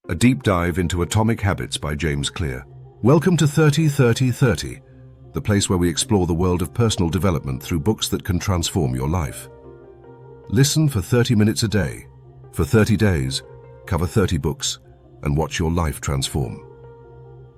A deep dive into Atomic Habits by James Clear. Welcome to 30-30-30, the place where we explore the world of personal development through books that can transform your life. Listen for 30 minutes a day. For 30 days, cover 30 books, and watch your life transform.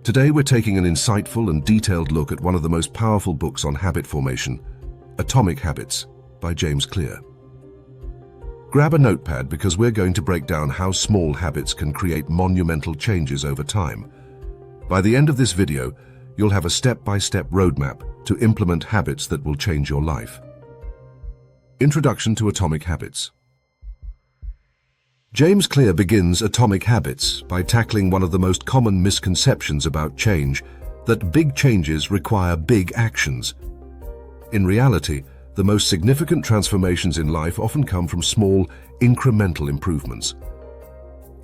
Today we're taking an insightful and detailed look at one of the most powerful books on habit formation, Atomic Habits by James Clear. Grab a notepad because we're going to break down how small habits can create monumental changes over time. By the end of this video, you'll have a step-by-step roadmap to implement habits that will change your life. Introduction to Atomic Habits. James Clear begins Atomic Habits by tackling one of the most common misconceptions about change, that big changes require big actions. In reality, the most significant transformations in life often come from small, incremental improvements.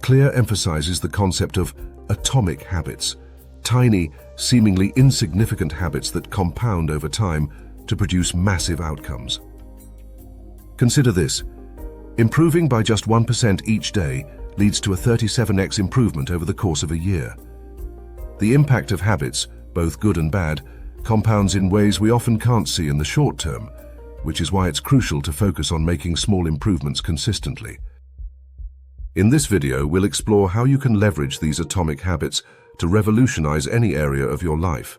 Clear emphasizes the concept of atomic habits, tiny, seemingly insignificant habits that compound over time to produce massive outcomes. Consider this. Improving by just 1% each day leads to a 37x improvement over the course of a year. The impact of habits, both good and bad, compounds in ways we often can't see in the short term, which is why it's crucial to focus on making small improvements consistently. In this video, we'll explore how you can leverage these atomic habits to revolutionize any area of your life,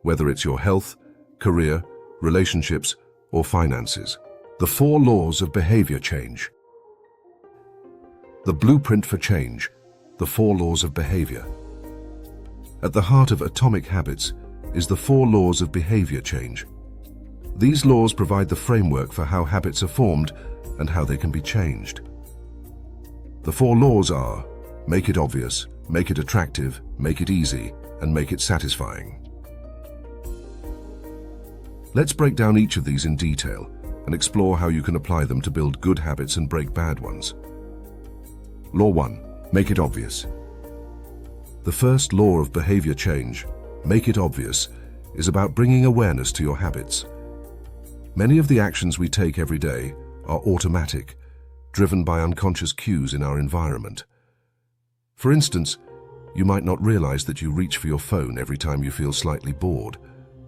whether it's your health, career, relationships, or finances. The 4 laws of behavior change. The blueprint for change, the 4 laws of behavior. At the heart of Atomic Habits is the 4 laws of behavior change. These laws provide the framework for how habits are formed and how they can be changed. The 4 laws are: make it obvious, make it attractive, make it easy, and make it satisfying. Let's break down each of these in detail and explore how you can apply them to build good habits and break bad ones. Law 1. Make it obvious. The first law of behavior change, make it obvious, is about bringing awareness to your habits. Many of the actions we take every day are automatic, driven by unconscious cues in our environment. For instance, you might not realize that you reach for your phone every time you feel slightly bored,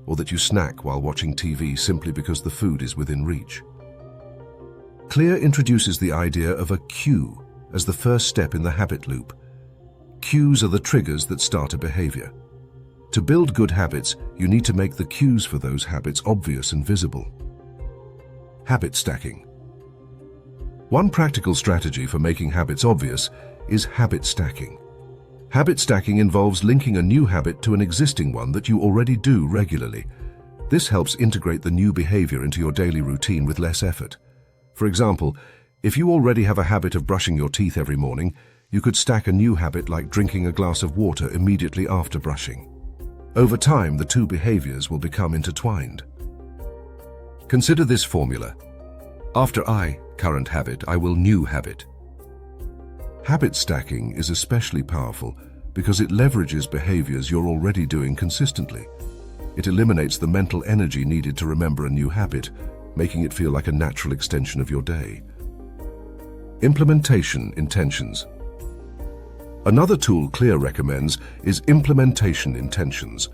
or that you snack while watching TV simply because the food is within reach. Clear introduces the idea of a cue as the first step in the habit loop. Cues are the triggers that start a behavior. To build good habits, you need to make the cues for those habits obvious and visible. Habit stacking. One practical strategy for making habits obvious is habit stacking. Habit stacking involves linking a new habit to an existing one that you already do regularly. This helps integrate the new behavior into your daily routine with less effort. For example, if you already have a habit of brushing your teeth every morning, you could stack a new habit like drinking a glass of water immediately after brushing. Over time, the two behaviors will become intertwined. Consider this formula. After I, current habit, I will new habit. Habit stacking is especially powerful because it leverages behaviors you're already doing consistently. It eliminates the mental energy needed to remember a new habit, making it feel like a natural extension of your day. Implementation intentions. Another tool Clear recommends is implementation intentions.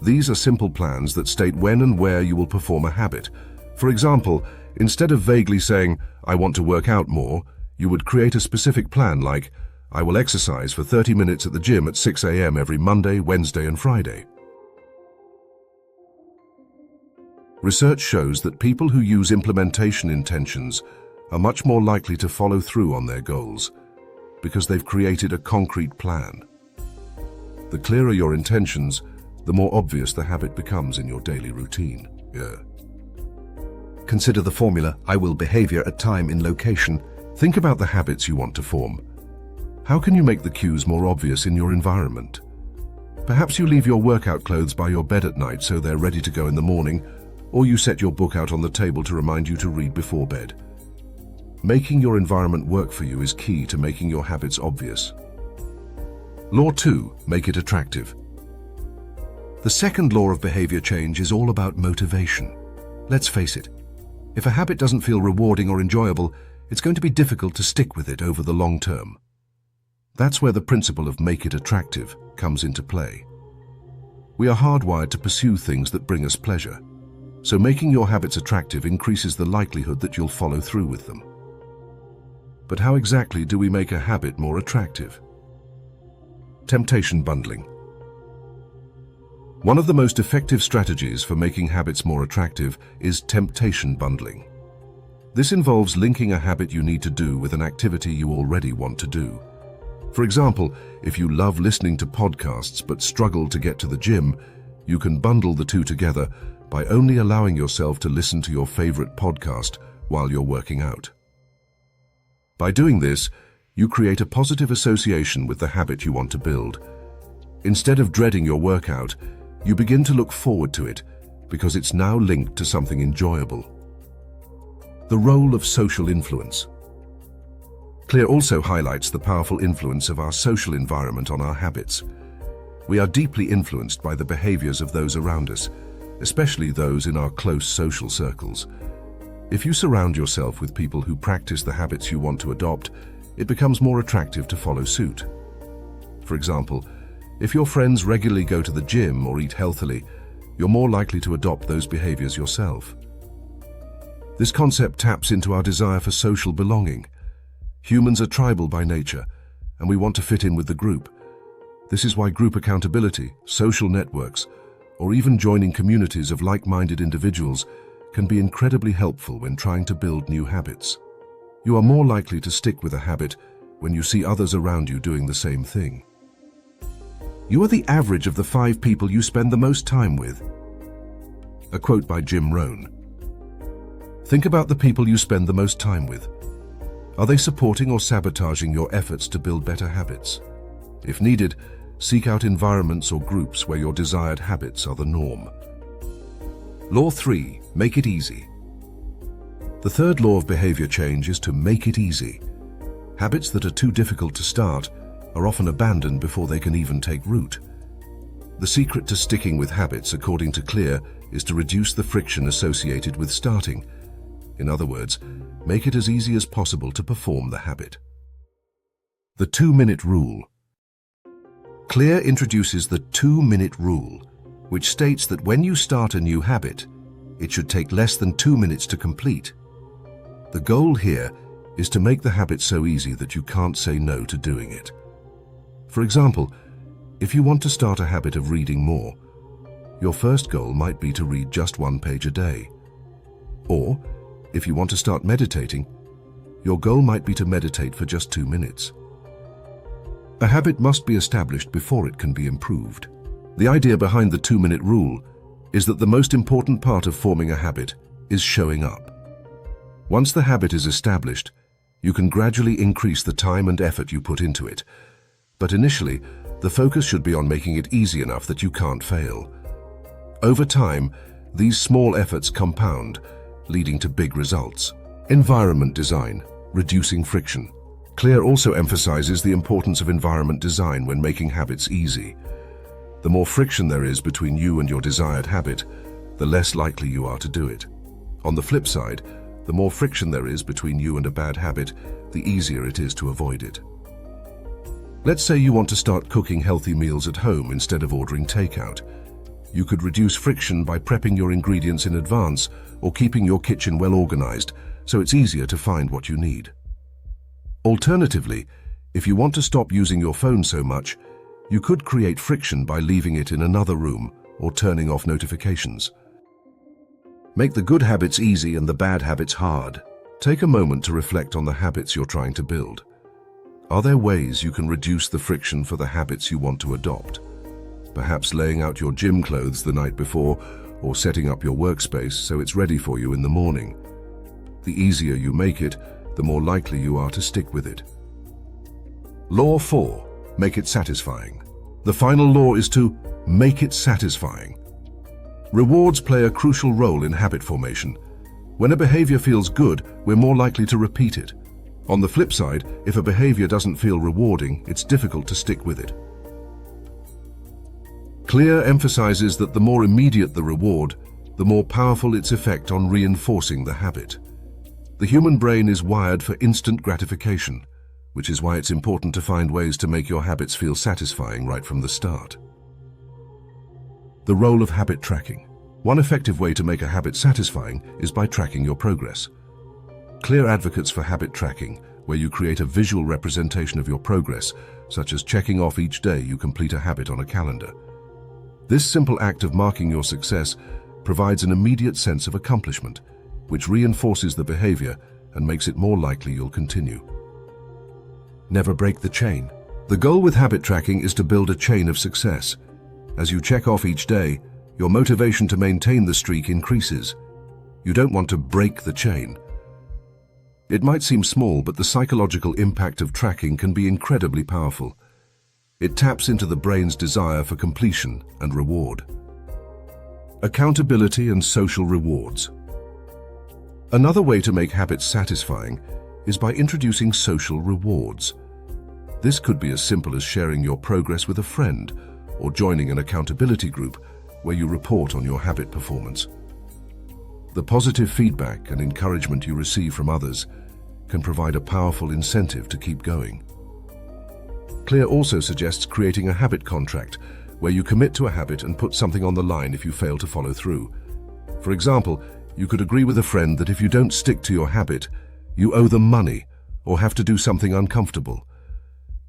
These are simple plans that state when and where you will perform a habit. For example, instead of vaguely saying, I want to work out more, you would create a specific plan like, I will exercise for 30 minutes at the gym at 6 a.m. every Monday, Wednesday, and Friday. Research shows that people who use implementation intentions are much more likely to follow through on their goals because they've created a concrete plan. The clearer your intentions, the more obvious the habit becomes in your daily routine. Consider the formula, I will behavior at time in location. Think about the habits you want to form. How can you make the cues more obvious in your environment? Perhaps you leave your workout clothes by your bed at night so they're ready to go in the morning, or you set your book out on the table to remind you to read before bed. Making your environment work for you is key to making your habits obvious. Law 2. Make it attractive. The second law of behavior change is all about motivation. Let's face it, if a habit doesn't feel rewarding or enjoyable, it's going to be difficult to stick with it over the long term. That's where the principle of make it attractive comes into play. We are hardwired to pursue things that bring us pleasure, so making your habits attractive increases the likelihood that you'll follow through with them. But how exactly do we make a habit more attractive? Temptation bundling. One of the most effective strategies for making habits more attractive is temptation bundling. This involves linking a habit you need to do with an activity you already want to do. For example, if you love listening to podcasts but struggle to get to the gym, you can bundle the two together by only allowing yourself to listen to your favorite podcast while you're working out. By doing this, you create a positive association with the habit you want to build. Instead of dreading your workout, you begin to look forward to it because it's now linked to something enjoyable. The role of social influence. Clear also highlights the powerful influence of our social environment on our habits. We are deeply influenced by the behaviors of those around us, especially those in our close social circles. If you surround yourself with people who practice the habits you want to adopt, it becomes more attractive to follow suit. For example, if your friends regularly go to the gym or eat healthily, you're more likely to adopt those behaviors yourself. This concept taps into our desire for social belonging. Humans are tribal by nature, and we want to fit in with the group. This is why group accountability, social networks, or even joining communities of like-minded individuals can be incredibly helpful when trying to build new habits. You are more likely to stick with a habit when you see others around you doing the same thing. You are the average of the 5 people you spend the most time with. A quote by Jim Rohn. Think about the people you spend the most time with. Are they supporting or sabotaging your efforts to build better habits? If needed, seek out environments or groups where your desired habits are the norm. Law 3. Make it easy. The third law of behavior change is to make it easy. Habits that are too difficult to start are often abandoned before they can even take root. The secret to sticking with habits, according to Clear, is to reduce the friction associated with starting. In other words, make it as easy as possible to perform the habit. The 2-minute rule. Clear introduces the 2-minute rule, which states that when you start a new habit, it should take less than 2 minutes to complete. The goal here is to make the habit so easy that you can't say no to doing it. For example, if you want to start a habit of reading more, your first goal might be to read just 1 page a day. Or, if you want to start meditating, your goal might be to meditate for just 2 minutes. A habit must be established before it can be improved. The idea behind the 2-minute rule is that the most important part of forming a habit is showing up. Once the habit is established, you can gradually increase the time and effort you put into it. But initially, the focus should be on making it easy enough that you can't fail. Over time, these small efforts compound, leading to big results. Environment design, reducing friction. Clear also emphasizes the importance of environment design when making habits easy. The more friction there is between you and your desired habit, the less likely you are to do it. On the flip side, the more friction there is between you and a bad habit, the easier it is to avoid it. Let's say you want to start cooking healthy meals at home instead of ordering takeout. You could reduce friction by prepping your ingredients in advance or keeping your kitchen well organized so it's easier to find what you need. Alternatively, if you want to stop using your phone so much, you could create friction by leaving it in another room or turning off notifications. Make the good habits easy and the bad habits hard. Take a moment to reflect on the habits you're trying to build. Are there ways you can reduce the friction for the habits you want to adopt? Perhaps laying out your gym clothes the night before or setting up your workspace so it's ready for you in the morning. The easier you make it, the more likely you are to stick with it. Law 4. Make it satisfying. The final law is to make it satisfying. Rewards play a crucial role in habit formation. When a behavior feels good, we're more likely to repeat it. On the flip side, if a behavior doesn't feel rewarding, it's difficult to stick with it. Clear emphasizes that the more immediate the reward, the more powerful its effect on reinforcing the habit. The human brain is wired for instant gratification. which is why it's important to find ways to make your habits feel satisfying right from the start. The role of habit tracking. One effective way to make a habit satisfying is by tracking your progress. Clear advocates for habit tracking, where you create a visual representation of your progress, such as checking off each day you complete a habit on a calendar. This simple act of marking your success provides an immediate sense of accomplishment, which reinforces the behavior and makes it more likely you'll continue. Never break the chain. The goal with habit tracking is to build a chain of success. As you check off each day, your motivation to maintain the streak increases. You don't want to break the chain. It might seem small, but the psychological impact of tracking can be incredibly powerful. It taps into the brain's desire for completion and reward. Accountability and social rewards. Another way to make habits satisfying is by introducing social rewards. This could be as simple as sharing your progress with a friend or joining an accountability group where you report on your habit performance. The positive feedback and encouragement you receive from others can provide a powerful incentive to keep going. Clear also suggests creating a habit contract where you commit to a habit and put something on the line if you fail to follow through. For example, you could agree with a friend that if you don't stick to your habit, you owe them money or have to do something uncomfortable.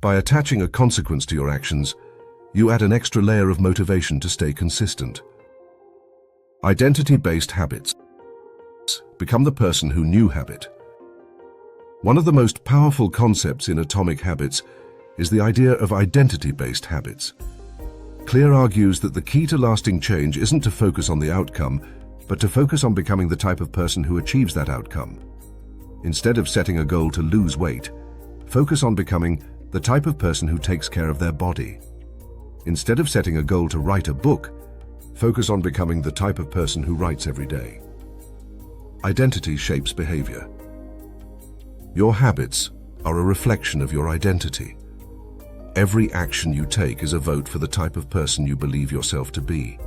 By attaching a consequence to your actions, you add an extra layer of motivation to stay consistent. Identity-based habits. Become the person who knew habit. One of the most powerful concepts in Atomic Habits is the idea of identity-based habits. Clear argues that the key to lasting change isn't to focus on the outcome, but to focus on becoming the type of person who achieves that outcome. Instead of setting a goal to lose weight, focus on becoming the type of person who takes care of their body. Instead of setting a goal to write a book, focus on becoming the type of person who writes every day. Identity shapes behavior. Your habits are a reflection of your identity. Every action you take is a vote for the type of person you believe yourself to be.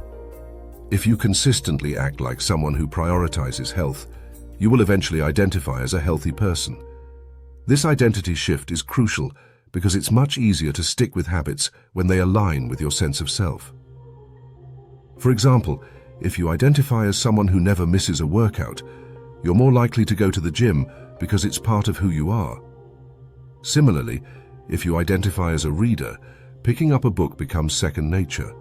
If you consistently act like someone who prioritizes health, you will eventually identify as a healthy person. This identity shift is crucial because it's much easier to stick with habits when they align with your sense of self. For example, if you identify as someone who never misses a workout, you're more likely to go to the gym because it's part of who you are. Similarly, if you identify as a reader, picking up a book becomes second nature.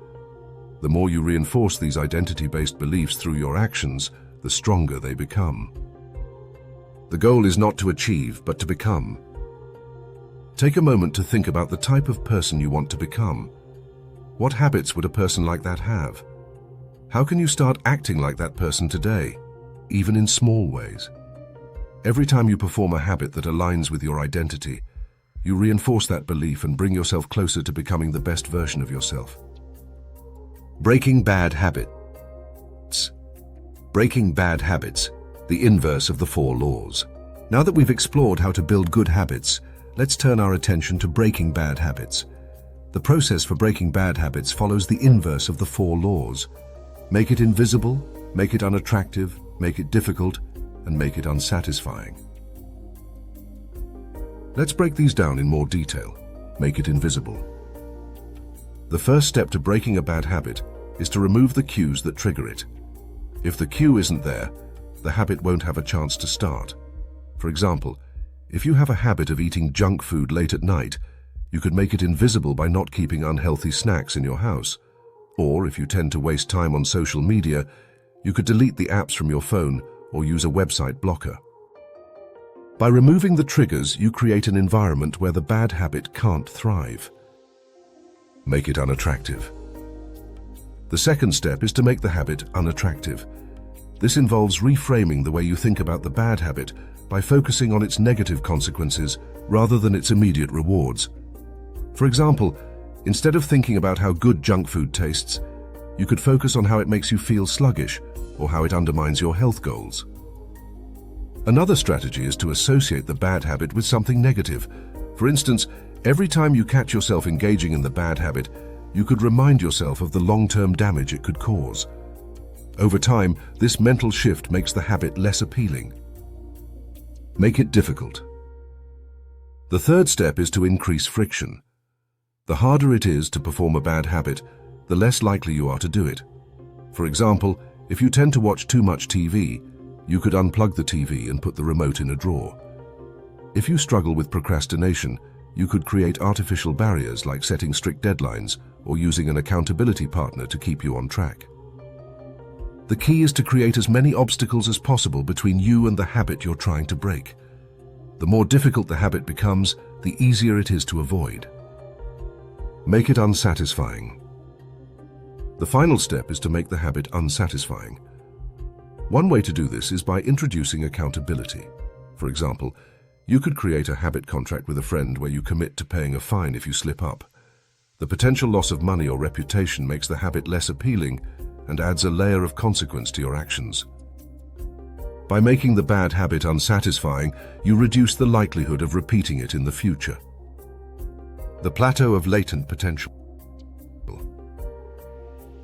The more you reinforce these identity-based beliefs through your actions, the stronger they become. The goal is not to achieve, but to become. Take a moment to think about the type of person you want to become. What habits would a person like that have? How can you start acting like that person today, even in small ways? Every time you perform a habit that aligns with your identity, you reinforce that belief and bring yourself closer to becoming the best version of yourself. Breaking bad habits. Breaking bad habits, the inverse of the 4 laws. Now that we've explored how to build good habits, let's turn our attention to breaking bad habits. The process for breaking bad habits follows the inverse of the 4 laws. Make it invisible, make it unattractive, make it difficult, and make it unsatisfying. Let's break these down in more detail. Make it invisible. The first step to breaking a bad habit is to remove the cues that trigger it. If the cue isn't there, the habit won't have a chance to start. For example, if you have a habit of eating junk food late at night, you could make it invisible by not keeping unhealthy snacks in your house. Or if you tend to waste time on social media, you could delete the apps from your phone or use a website blocker. By removing the triggers, you create an environment where the bad habit can't thrive. Make it unattractive. The second step is to make the habit unattractive. This involves reframing the way you think about the bad habit by focusing on its negative consequences rather than its immediate rewards. For example, instead of thinking about how good junk food tastes, you could focus on how it makes you feel sluggish or how it undermines your health goals. Another strategy is to associate the bad habit with something negative. For instance, every time you catch yourself engaging in the bad habit, you could remind yourself of the long-term damage it could cause. Over time, this mental shift makes the habit less appealing. Make it difficult. The third step is to increase friction. The harder it is to perform a bad habit, the less likely you are to do it. For example, if you tend to watch too much TV, you could unplug the TV and put the remote in a drawer. If you struggle with procrastination, you could create artificial barriers like setting strict deadlines or using an accountability partner to keep you on track. The key is to create as many obstacles as possible between you and the habit you're trying to break. The more difficult the habit becomes, the easier it is to avoid. Make it unsatisfying. The final step is to make the habit unsatisfying. One way to do this is by introducing accountability. For example, you could create a habit contract with a friend where you commit to paying a fine if you slip up. The potential loss of money or reputation makes the habit less appealing and adds a layer of consequence to your actions. By making the bad habit unsatisfying, you reduce the likelihood of repeating it in the future. The plateau of latent potential.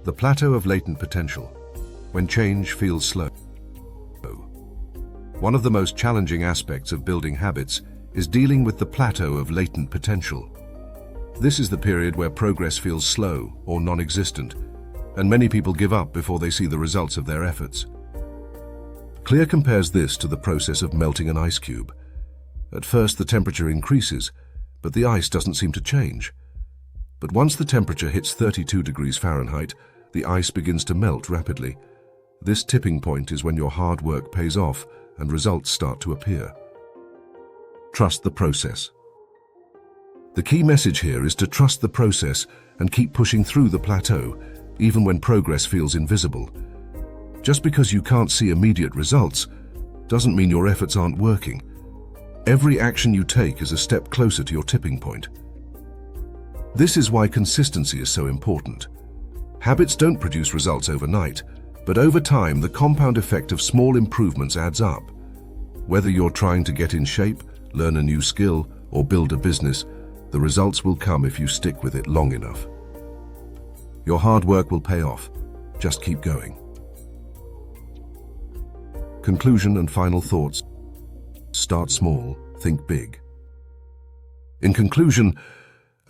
The plateau of latent potential, when change feels slow. One of the most challenging aspects of building habits is dealing with the plateau of latent potential. This is the period where progress feels slow or non-existent, and many people give up before they see the results of their efforts. Clear compares this to the process of melting an ice cube. At first, the temperature increases, but the ice doesn't seem to change. But once the temperature hits 32 degrees Fahrenheit, the ice begins to melt rapidly. This tipping point is when your hard work pays off and results start to appear. Trust the process. The key message here is to trust the process and keep pushing through the plateau, even when progress feels invisible. Just because you can't see immediate results doesn't mean your efforts aren't working. Every action you take is a step closer to your tipping point. This is why consistency is so important. Habits don't produce results overnight, but over time the compound effect of small improvements adds up. Whether you're trying to get in shape, learn a new skill, or build a business, the results will come if you stick with it long enough. Your hard work will pay off. Just keep going. Conclusion and final thoughts. Start small, think big. In conclusion,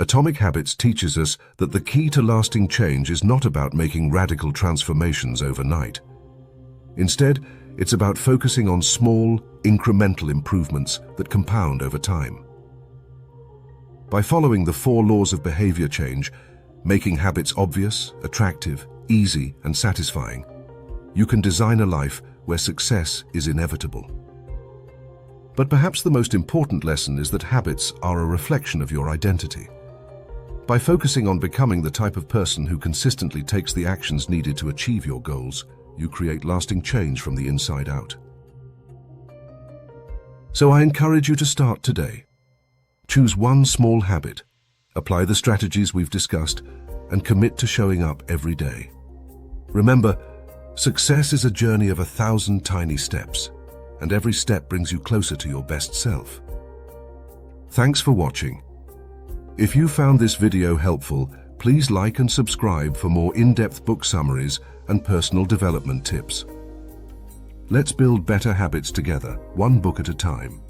Atomic Habits teaches us that the key to lasting change is not about making radical transformations overnight. Instead, it's about focusing on small, incremental improvements that compound over time. By following the 4 laws of behavior change, making habits obvious, attractive, easy, and satisfying, you can design a life where success is inevitable. But perhaps the most important lesson is that habits are a reflection of your identity. By focusing on becoming the type of person who consistently takes the actions needed to achieve your goals, you create lasting change from the inside out. So I encourage you to start today. Choose one small habit, apply the strategies we've discussed, and commit to showing up every day. Remember, success is a journey of 1,000 tiny steps, and every step brings you closer to your best self. Thanks for watching. If you found this video helpful, please like and subscribe for more in-depth book summaries and personal development tips. Let's build better habits together, one book at a time.